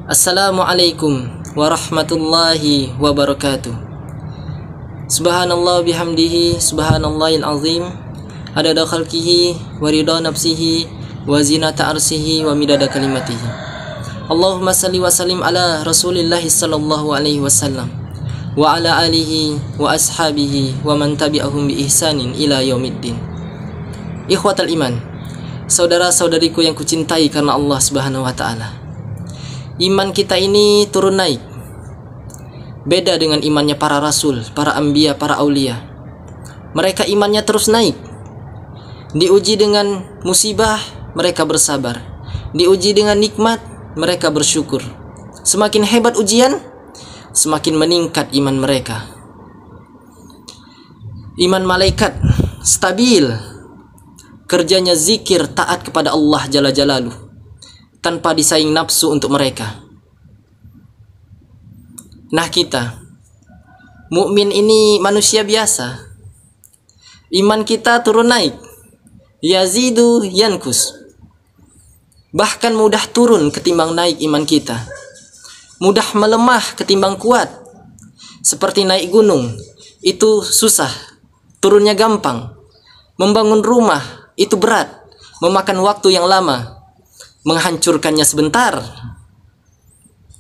Assalamualaikum warahmatullahi wabarakatuh. Subhanallah bihamdihi, subhanallahil azim, adada khalqihi wa ridha nafsihi wa zinata arsihi wa midada kalimatihi. Allahumma salli wa sallim ala rasulillahi sallallahu alaihi wasallam wa ala alihi wa ashabihi wa man tabi'ahum bi ihsanin ila yaumiddin. Ikhwatal iman, saudara-saudariku yang kucintai karena Allah Subhanahu wa taala. Iman kita ini turun naik. Beda dengan imannya para rasul, para anbiya, para aulia. Mereka imannya terus naik. Diuji dengan musibah, mereka bersabar. Diuji dengan nikmat, mereka bersyukur. Semakin hebat ujian, semakin meningkat iman mereka. Iman malaikat stabil. Kerjanya zikir, taat kepada Allah Jalla Jalaluh, tanpa disaing nafsu untuk mereka. Nah, kita mukmin ini manusia biasa. Iman kita turun naik. Yazidu yankus. Bahkan mudah turun ketimbang naik iman kita. Mudah melemah ketimbang kuat. Seperti naik gunung, itu susah, turunnya gampang. Membangun rumah itu berat, memakan waktu yang lama, menghancurkannya sebentar.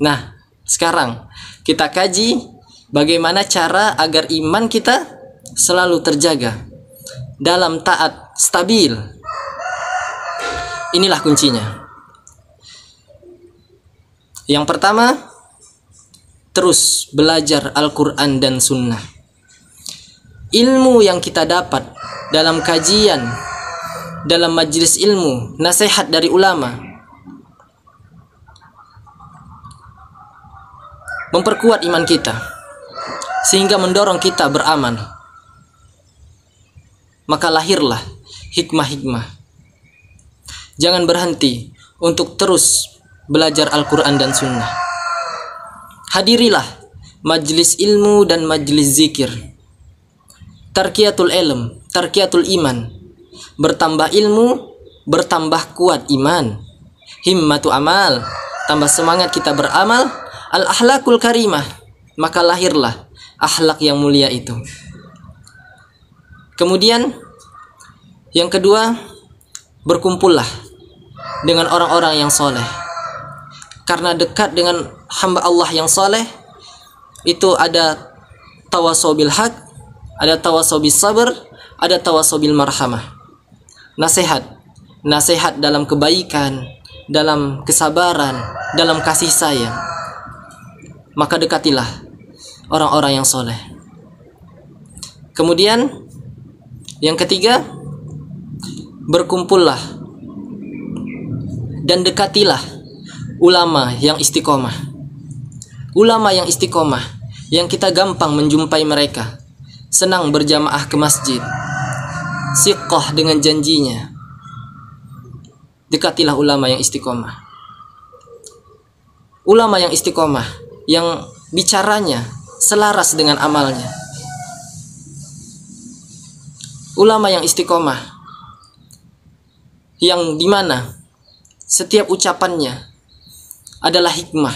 Nah, sekarang kita kaji bagaimana cara agar iman kita selalu terjaga dalam taat stabil. Inilah kuncinya. Yang pertama, terus belajar Al-Quran dan Sunnah. Ilmu yang kita dapat dalam kajian, dalam majelis ilmu, nasihat dari ulama, memperkuat iman kita sehingga mendorong kita beramal. Maka lahirlah hikmah-hikmah. Jangan berhenti untuk terus belajar Al-Quran dan Sunnah. Hadirilah majlis ilmu dan majlis zikir. Tarqiyatul ilm, tarqiyatul iman. Bertambah ilmu, bertambah kuat iman. Himmatu amal, tambah semangat kita beramal. Al-akhlakul karimah, maka lahirlah akhlak yang mulia itu. Kemudian yang kedua, berkumpullah dengan orang-orang yang soleh. Karena dekat dengan hamba Allah yang soleh, itu ada tawasobil haq, ada tawasobil sabar, ada tawasobil marhamah. Nasihat dalam kebaikan, dalam kesabaran, dalam kasih sayang. Maka dekatilah orang-orang yang soleh. Kemudian yang ketiga, berkumpullah dan dekatilah ulama yang istiqomah. Ulama yang istiqomah, yang kita gampang menjumpai mereka, senang berjamaah ke masjid, siqah dengan janjinya. Dekatilah ulama yang istiqomah. Ulama yang istiqomah, yang bicaranya selaras dengan amalnya. Ulama yang istiqomah, yang dimana setiap ucapannya adalah hikmah.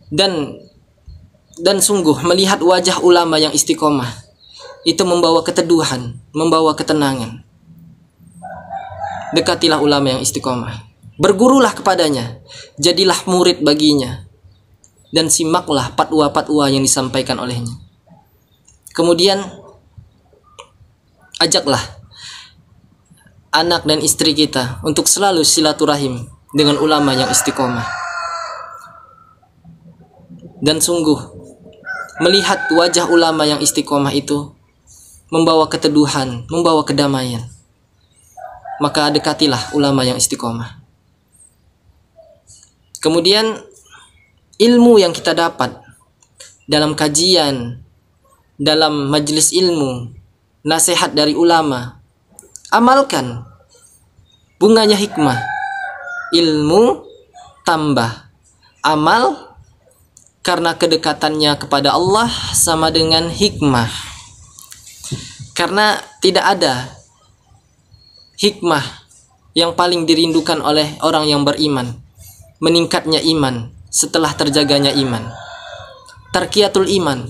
Dan sungguh melihat wajah ulama yang istiqomah itu membawa keteduhan, membawa ketenangan. Dekatilah ulama yang istiqomah. Bergurulah kepadanya, jadilah murid baginya, dan simaklah fatwa-fatwa yang disampaikan olehnya. Kemudian ajaklah anak dan istri kita untuk selalu silaturahim dengan ulama yang istiqomah. Dan sungguh melihat wajah ulama yang istiqomah itu membawa keteduhan, membawa kedamaian. Maka dekatilah ulama yang istiqomah. Kemudian ilmu yang kita dapat dalam kajian, dalam majelis ilmu, nasihat dari ulama, amalkan. Bunganya hikmah. Ilmu tambah amal, karena kedekatannya kepada Allah sama dengan hikmah. Karena tidak ada hikmah yang paling dirindukan oleh orang yang beriman meningkatnya iman setelah terjaganya iman. Tarqiyatul iman.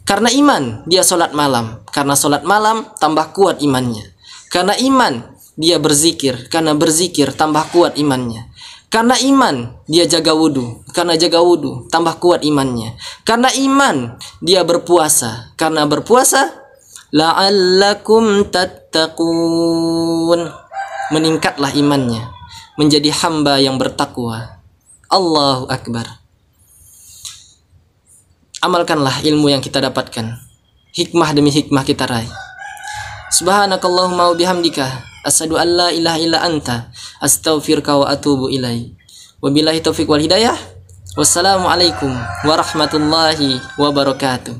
Karena iman dia sholat malam. Karena sholat malam tambah kuat imannya. Karena iman dia berzikir. Karena berzikir tambah kuat imannya. Karena iman dia jaga wudu. Karena jaga wudu tambah kuat imannya. Karena iman dia berpuasa. Karena berpuasa la'allakum tattaqun, meningkatlah imannya menjadi hamba yang bertakwa. Allahu Akbar. Amalkanlah ilmu yang kita dapatkan. Hikmah demi hikmah kita raih. Subhanakallahumma wa bihamdika asyhadu an la ilaha illa anta astaghfiruka wa atubu ilaik. Wabillahi taufiq wal hidayah. Wassalamualaikum warahmatullahi wabarakatuh.